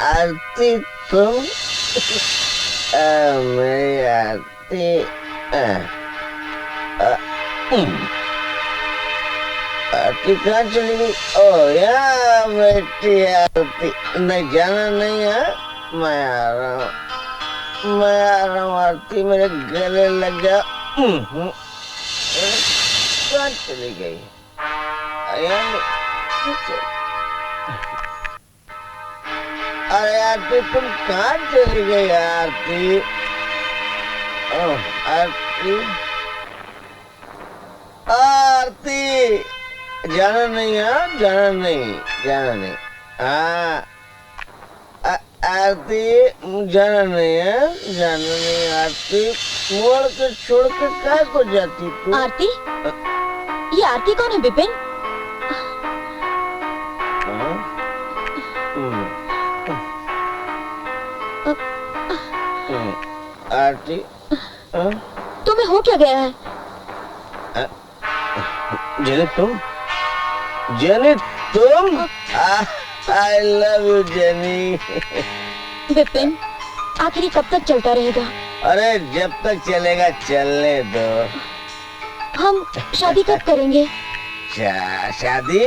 आरती तुम मेरी आरती आरती कहाँ चली गई? ओ यहाँ बैठी आरती। नहीं जाना नहीं है, मैं आ रहा हूँ, मैं आ रहा हूँ। आरती मेरे गले लग जा। कहाँ चली गई? अरे आरती तुम कहाँ चली गई आरती? आरती आरती जाना नहीं है, जाना नहीं, जाना नहीं। हाँ आरती जाना नहीं है, जाना नहीं। आरती मोड़ के छोड़ के कहाँ को जाती तू? आरती? ये आरती कौन है विपिन? आरती तुम्हें हो क्या गया है? जेनी तुम? जेनी तुम? I love you jenny. Vipin आखिर कब तक चलता रहेगा? अरे जब तक चलेगा चलने दो। हम शादी कब करेंगे? शादी?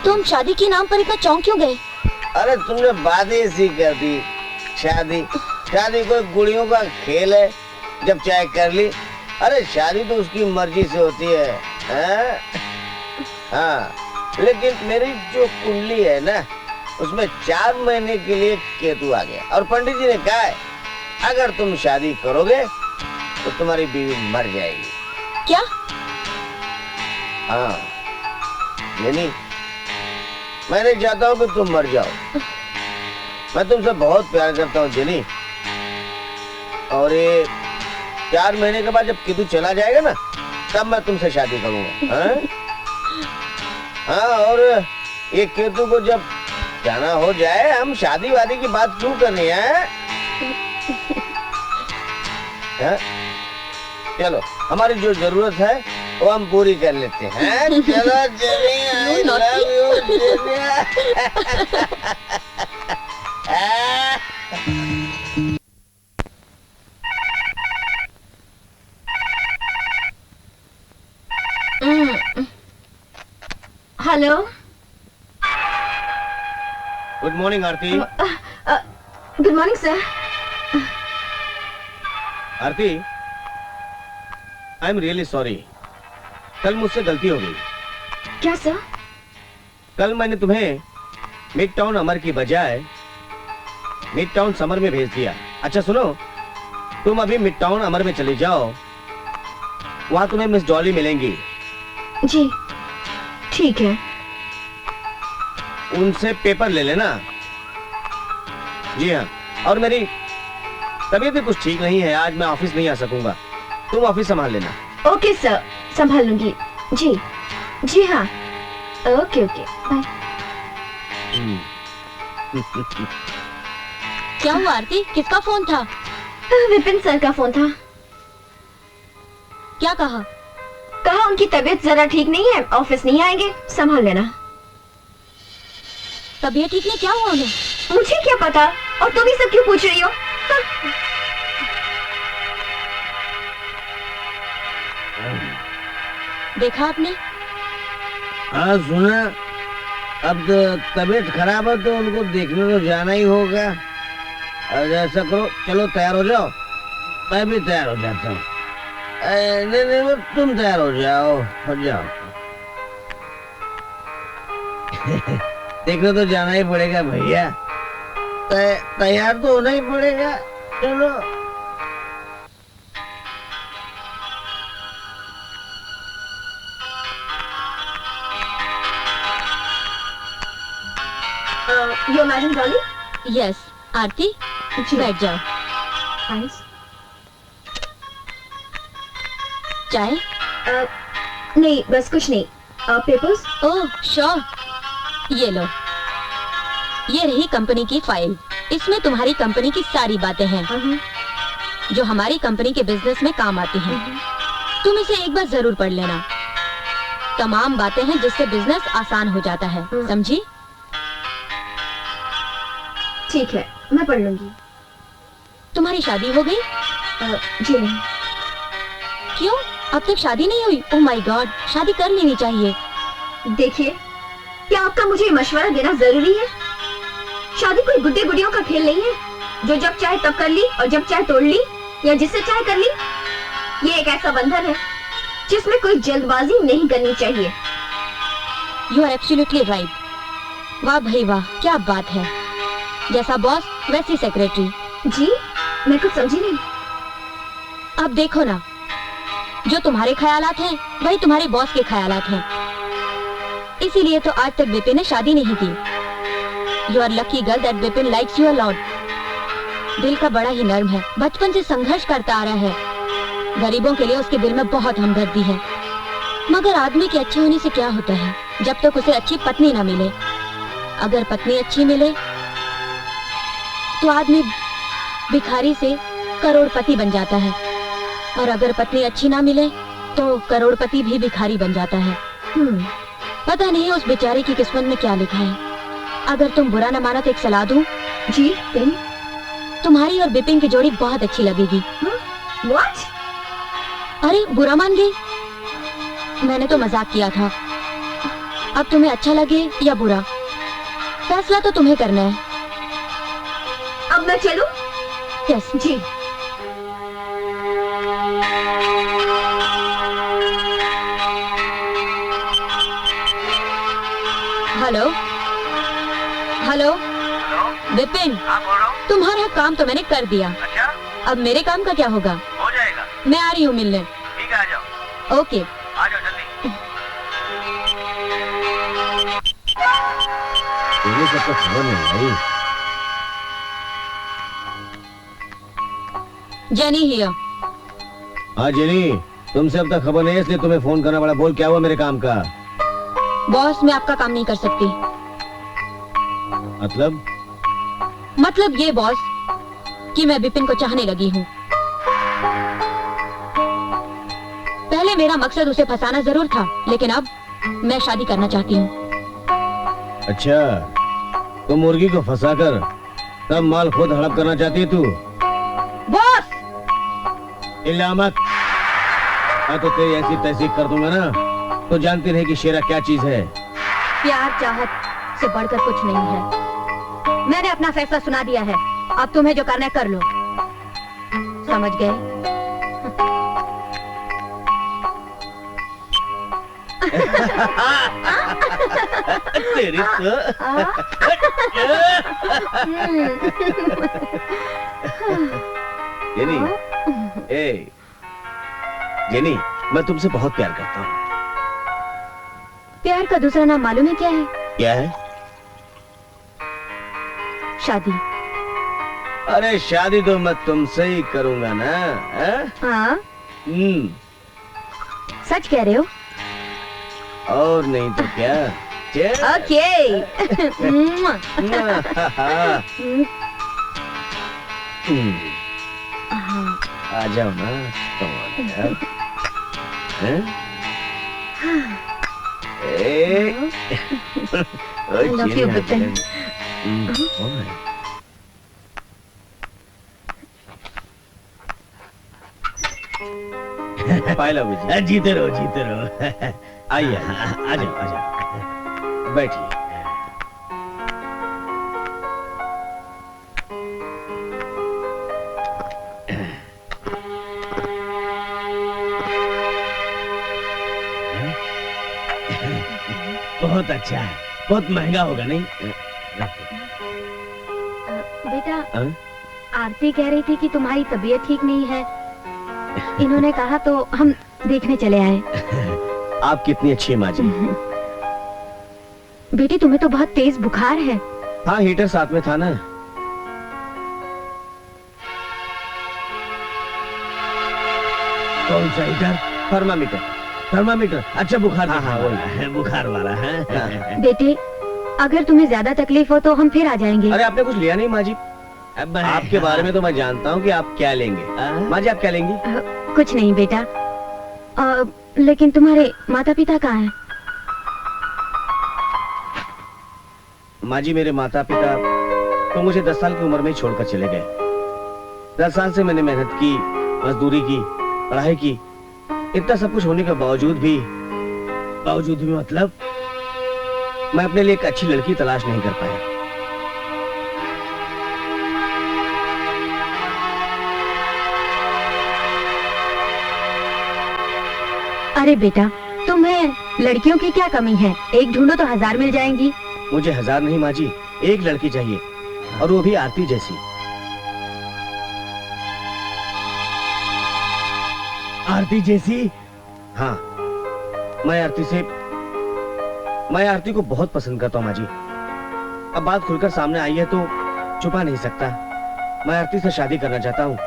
तुम शादी के नाम पर इतना चौंक क्यों गए? अरे तुमने बात ऐसी कर दी। शादी शादी कोई गुड़ियों का खेल है, जब चाहे कर ली। अरे शादी तो उसकी मर्जी से होती है। हाँ लेकिन मेरी जो कुंडली है ना, उसमें 4 महीने के लिए केतु आ गया और पंडित जी ने कहा है अगर तुम शादी करोगे तो तुम्हारी बीवी मर जाएगी। क्या? हाँ यानी मैं नहीं चाहता हूँ कि तुम मर जाओ। मैं तुमसे बहुत प्यार करता हूँ जेनी, और ये 4 महीने के बाद जब केतु चला जाएगा ना, तब मैं तुमसे शादी करूंगा। हाँ और ये केतु को जब जाना हो जाए, हम शादी वादी की बात क्यों करनी है? चलो हमारी जो जरूरत है वो हम पूरी कर लेते हैं। चलो jenny, I love you hello. Good morning Aarti. Good morning sir. Aarti I am really sorry, कल मुझसे गलती हो गई। क्या सर? कल मैंने तुम्हें मिड टाउन अमर की बजाय मिड टाउन समर में भेज दिया। अच्छा सुनो, तुम अभी मिड टाउन अमर में चले जाओ, वहां तुम्हें मिस डॉली मिलेंगी। जी ठीक है। उनसे पेपर ले लेना। जी हाँ, और मेरी तबीयत भी कुछ ठीक नहीं है, आज मैं ऑफिस नहीं आ सकूंगा, तुम ऑफिस संभाल लेना। ओके सर, संभाल लूंगी। जी जी हाँ, ओके ओके बाय। क्या हुआ आरती, किसका फोन था? विपिन सर का फोन था। क्या कहा? कहा उनकी तबीयत जरा ठीक नहीं है, ऑफिस नहीं आएंगे, संभाल लेना। तबीयत ठीक नहीं? क्या हुआ उन्हें? मुझे क्या पता, और तुम ही सब क्यों पूछ रही हो? देखा आपने? हाँ सुना, अब तबीयत खराब है तो उनको देखने तो जाना ही होगा। और ऐसा करो, चलो तैयार हो जाओ, मैं भी तैयार हो जाता हूँ। नहीं नहीं तुम तैयार हो जाओ, हो जाओ। देखने तो जाना ही पड़ेगा भैया, तैयार तो होना ही पड़ेगा। चलो। यो मैडम डॉली। यस आरती, जी। बैठ जाओ। थैंक्स। चाय? नहीं बस कुछ नहीं। पेपर्स? ओह श्योर, ये लो। ये रही कंपनी की फाइल। इसमें तुम्हारी कंपनी की सारी बातें हैं जो हमारी कंपनी के बिजनेस में काम आती हैं। तुम इसे एक बार जरूर पढ़ लेना। तमाम बातें हैं जिससे बिजनेस आसान हो जाता है, समझी? ठीक है, मैं पढ़ लूंगी। तुम्हारी शादी हो गई? जी नहीं। क्यों, अब तक शादी नहीं हुई? ओह माय गॉड, शादी कर लेनी चाहिए। देखिए, क्या आपका मुझे मशवरा देना जरूरी है? शादी कोई गुड्डे गुड़ियों का खेल नहीं है जो जब चाहे तब कर ली और जब चाहे तोड़ ली या जिससे चाहे कर ली। ये एक ऐसा बंधन है जिसमें कोई जल्दबाजी नहीं करनी चाहिए। You are absolutely right. वाह भाई वाह, क्या बात है। जैसा बॉस वैसी सेक्रेटरी। जी, मैं कुछ समझी नहीं। अब देखो ना, जो तुम्हारे ख्यालात हैं वही तुम्हारे बॉस के ख्यालात हैं। इसीलिए तो आज तक विपिन ने शादी नहीं की। You are lucky girl that Vipin likes you a lot. दिल का बड़ा ही नर्म है, बचपन से संघर्ष करता आ रहा है। गरीबों के लिए उसके दिल में बहुत हमदर्दी है। मगर आदमी के अच्छे होने से क्या होता है जब तक उसे अच्छी पत्नी ना मिले। अगर पत्नी अच्छी मिले तो आदमी भिखारी से करोड़पति बन जाता है, और अगर पत्नी अच्छी ना मिले तो करोड़पति भी भिखारी बन जाता है। पता नहीं उस बेचारे की किस्मत में क्या लिखा है। अगर तुम बुरा न मानो तो एक सलाह दूं? जी कहीं? तुम्हारी और बिपिन की जोड़ी बहुत अच्छी लगेगी। What? अरे बुरा मान गई? मैंने तो मजाक किया था। अब तुम्हें अच्छा लगे या बुरा, फैसला तो तुम्हें करना है। अब मैं चलूं? यस जी। हेलो हेलो विपिन, हाँ बोल रहा हूँ। तुम्हारा काम तो मैंने कर दिया। अच्छा, अब मेरे काम का क्या होगा? हो जाएगा। मैं आ रही हूँ मिलने। ठीक है, आ जाओ। ओके। आ जाओ जल्दी। तेरे को तो खबर नहीं आई। Jenny here. हाँ जेनी, तुमसे अब तक खबर नहीं है इसलिए तुम्हें फोन करना पड़ा। बोल क्या हुआ मेरे काम का? बॉस, मैं आपका काम नहीं कर सकती। मतलब ये बॉस कि मैं विपिन को चाहने लगी हूँ। पहले मेरा मकसद उसे फंसाना जरूर था, लेकिन अब मैं शादी करना चाहती हूँ। अच्छा, तो मुर्गी को फंसाकर तब माल खुद हड़प करना चाहती है तू? बॉस! इल्ला मत। मैं तो तेरी ऐसी तहसीक कर दूंगा ना, तो जानती रहे कि शेरा क्या चीज है। प्यार चाहत से बढ़कर कुछ नहीं है। मैंने अपना फैसला सुना दिया है। अब तुम्हें जो करना है कर लो। समझ गए? तेरी तो जेनी, जेनी, मैं तुमसे बहुत प्यार करता हूँ। प्यार का दूसरा नाम मालूम है क्या है? क्या है? शादी। अरे शादी तो मैं तुमसे ही करूंगा ना। हाँ? सच कह रहे हो? और नहीं तो क्या। ओके। आ जाओ ना तुम। I love you, Vipin. पायला बुझी। जीते रहो जीते रहो। आइए आ जाओ आ जाओ, बैठिए। बहुत अच्छा है, बहुत महंगा होगा नहीं? बेटा, आरती कह रही थी कि तुम्हारी तबीयत ठीक नहीं है। इन्होंने कहा तो हम देखने चले आए। आप कितनी अच्छी माँ जी। बेटी, तुम्हें तो बहुत तेज बुखार है। हाँ, हीटर साथ में था ना। कौन सा हीटर? थर्मामीटर। थर्मामीटर, अच्छा बुखार। हाँ हाँ वही बुखार वाला है। बेटे, अगर तुम्हें ज्यादा तकलीफ हो तो हम फिर आ जाएंगे। अरे आपने कुछ लिया नहीं माँ जी? आपके बारे में तो मैं जानता हूँ कि आप क्या लेंगे। माँ जी आप क्या लेंगी? कुछ नहीं बेटा। लेकिन तुम्हारे माता पिता कहाँ हैं? माँ जी मेरे माता पिता तो मुझे 10 साल की उम्र में ही छोड़कर चले गए। 10 साल से मैंने मेहनत की, मजदूरी की, पढ़ाई की। इतना सब कुछ होने के बावजूद भी मतलब मैं अपने लिए एक अच्छी लड़की तलाश नहीं कर पाया। अरे बेटा, तुम्हें लड़कियों की क्या कमी है? एक ढूंढो तो 1000 मिल जाएंगी। मुझे 1000 नहीं माँ जी, एक लड़की चाहिए, और वो भी आरती जैसी। आरती जैसी? हाँ, मैं आरती को बहुत पसंद करता हूँ माँ जी। अब बात खुलकर सामने आई है तो छुपा नहीं सकता। मैं आरती से शादी करना चाहता हूँ।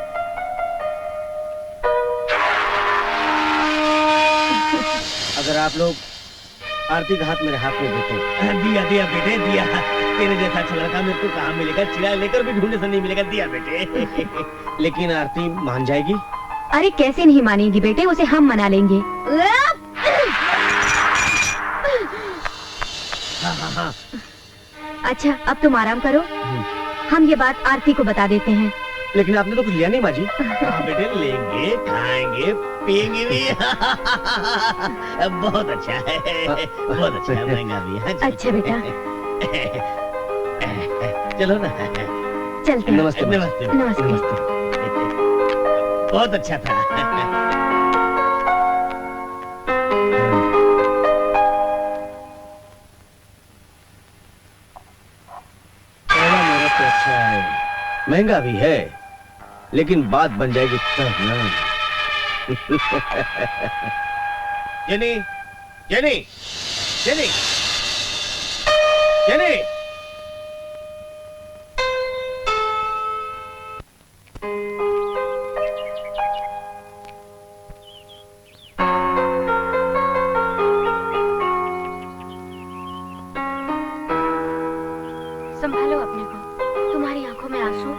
अगर आप लोग आरती का हाथ मेरे हाथ में देते। दिया दिया बेटे दिया। तेरे जैसा अच्छा लड़का मेरे को कहाँ मिलेगा? चिड़ा लेकर भी ढूंढने से नहीं मिलेगा। दिया बेटे। लेकिन आरती मान जाएगी? अरे कैसे नहीं मानेगी बेटे, उसे हम मना लेंगे। हाँ। अच्छा अब तुम आराम करो, हम ये बात आरती को बता देते हैं। लेकिन आपने तो कुछ लिया नहीं माँ जी। हाँ बेटे, लेंगे, खाएंगे, पिएंगे भी। बहुत अच्छा है, बहुत अच्छा है, महंगा भी है। अच्छा बेटा, चलो ना, चलते हैं। नमस्ते नमस्ते नमस्ते। बहुत अच्छा था। मेरा तो अच्छा है, महंगा भी है, लेकिन बात बन जाएगी तब ना। Jenny, jenny, jenny, jenny. संभालो अपने को, तुम्हारी आंखों में आंसू।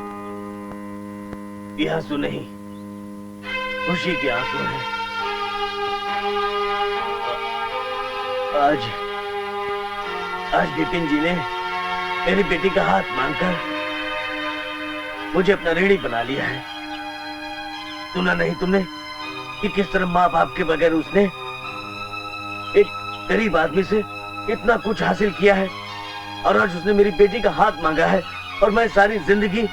ये आंसू नहीं, खुशी के आंसू हैं। आज विपिन जी ने मेरी बेटी का हाथ मांगकर मुझे अपना ऋणी बना लिया है। सुना नहीं तुमने कि किस तरह माँ बाप के बगैर उसने एक गरीब आदमी से इतना कुछ हासिल किया है, और आज उसने मेरी बेटी का हाथ मांगा है, और मैं सारी जिंदगी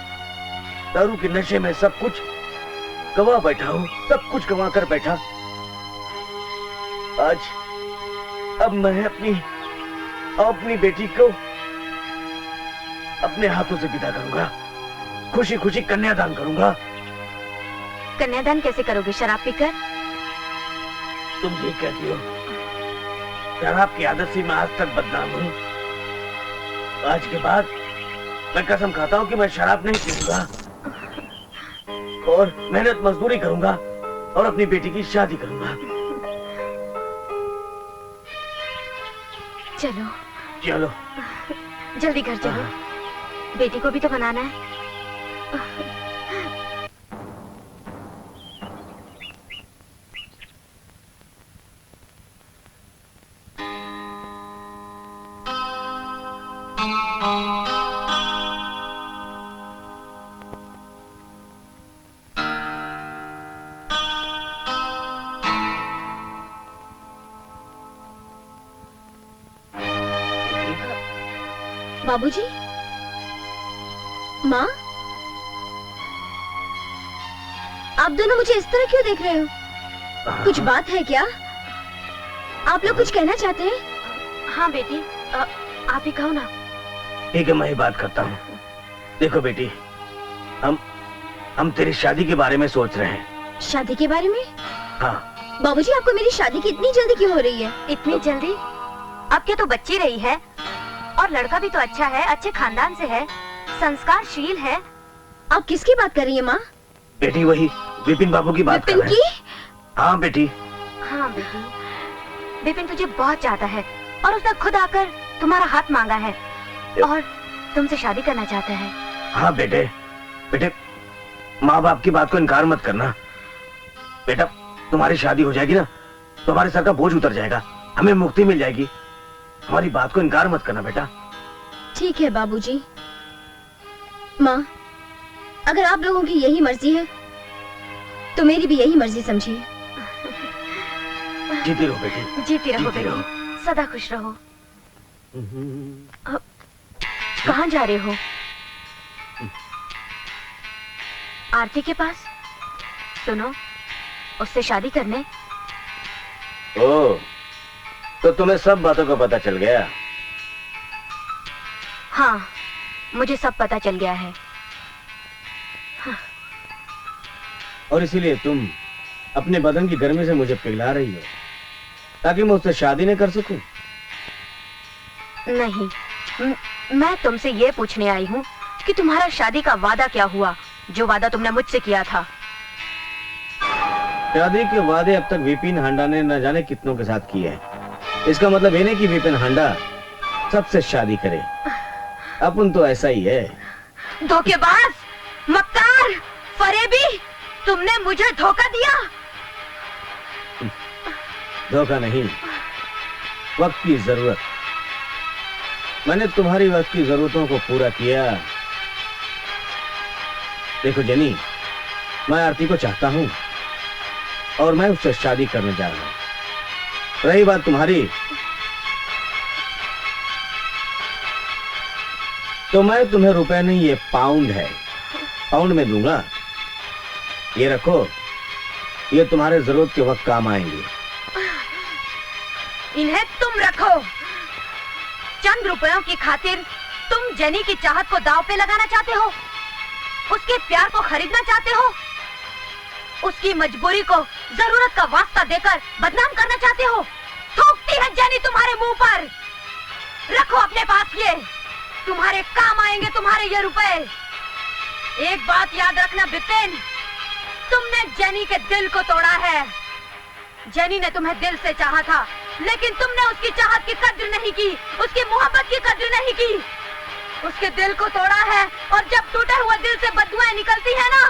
दारू के नशे में सब कुछ गवा बैठा हूँ, सब कुछ गवा कर बैठा। आज अब मैं अपनी बेटी को अपने हाथों से विदा करूंगा, खुशी खुशी कन्यादान करूंगा। कन्यादान कैसे करोगे? शराब पीकर? तुम ठीक कहती हो, शराब की आदत से मैं आज तक बदनाम हूँ। आज के बाद मैं कसम खाता हूँ कि मैं शराब नहीं पीऊंगा, और मेहनत मजदूरी करूंगा, और अपनी बेटी की शादी करूंगा। चलो चलो जल्दी घर चलो, बेटी को भी तो मनाना है। बाबूजी, माँ, आप दोनों मुझे इस तरह क्यों देख रहे हो? कुछ बात है क्या? आप लोग कुछ कहना चाहते हैं? हाँ बेटी, आप ही कहो ना। ठीक है, मैं ही बात करता हूँ। देखो बेटी, हम तेरी शादी के बारे में सोच रहे हैं। शादी के बारे में? हाँ। बाबूजी, आपको मेरी शादी की इतनी जल्दी क्यों हो रही है? इतनी जल्दी? अब क्या तो बच्ची रही है, और लड़का भी तो अच्छा है, अच्छे खानदान से है, संस्कारशील है। आप किसकी बात कर रही हैं माँ? बेटी वही विपिन बाबू की बात कर विपिन रहे हैं। की? हाँ बेटी। हाँ बेटी, विपिन तुझे बहुत चाहता है और उसने खुद आकर तुम्हारा हाथ मांगा है और तुमसे शादी करना चाहता है। हाँ बेटे, बेटे माँ बाप की बात को इनकार मत करना। बेटा तुम्हारी शादी हो जाएगी ना तो हमारे सर का बोझ उतर जाएगा, हमें मुक्ति मिल जाएगी। हमारी बात को इनकार मत करना बेटा। ठीक है बाबूजी। माँ, अगर आप लोगों की यही मर्जी है तो मेरी भी यही मर्जी समझिए। जीती रहो बेटी, जीती रहो जीती बेटी, सदा खुश रहो। कहाँ जा रहे हो? आरती के पास? सुनो, उससे शादी करने। ओ, तो तुम्हें सब बातों का पता चल गया? हाँ, मुझे सब पता चल गया है। और इसीलिए तुम अपने बदन की गर्मी से मुझे पिघला रही हो ताकि मैं उससे शादी न कर सकूं? नहीं, मैं तुमसे ये पूछने आई हूँ कि तुम्हारा शादी का वादा क्या हुआ, जो वादा तुमने मुझसे किया था। शादी के वादे अब तक विपिन हांडा ने न जाने कितनों के साथ किए हैं। इसका मतलब ये नहीं कि विपिन हांडा सबसे शादी करे। अपन तो ऐसा ही है। धोखेबाज, मक्कार, फरेबी, तुमने मुझे धोखा दिया। धोखा नहीं, वक्त की जरूरत। मैंने तुम्हारी वक्त की जरूरतों को पूरा किया। देखो जेनी, मैं आरती को चाहता हूं और मैं उससे शादी करने जा रहा हूं। रही बात तुम्हारी, तो मैं तुम्हें रुपए नहीं, ये पाउंड है, पाउंड में दूंगा। ये रखो, ये तुम्हारे जरूरत के वक्त काम आएंगे। इन्हें तुम रखो। चंद रुपयों की खातिर तुम जेनी की चाहत को दांव पे लगाना चाहते हो, उसके प्यार को खरीदना चाहते हो, उसकी मजबूरी को जरूरत का वास्ता देकर बदनाम करना चाहते हो। थूकती है जेनी तुम्हारे मुंह पर। रखो अपने पास, ये तुम्हारे काम आएंगे, तुम्हारे ये रुपए। एक बात याद रखना विपिन, तुमने जेनी के दिल को तोड़ा है। जेनी ने तुम्हें दिल से चाहा था, लेकिन तुमने उसकी चाहत की कद्र नहीं की, उसकी मोहब्बत की कद्र नहीं की। उसके दिल को तोड़ा है और जब टूटे हुए दिल से बददुआएं निकलती है ना,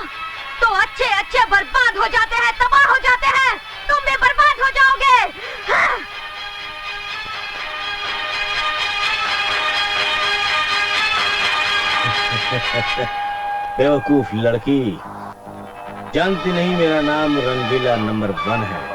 तो अच्छे अच्छे बर्बाद हो जाते हैं, तबाह हो जाते हैं। तुम भी बर्बाद हो जाओगे। हाँ। बेवकूफ लड़की, जानती नहीं मेरा नाम रंगीला नंबर 1 है।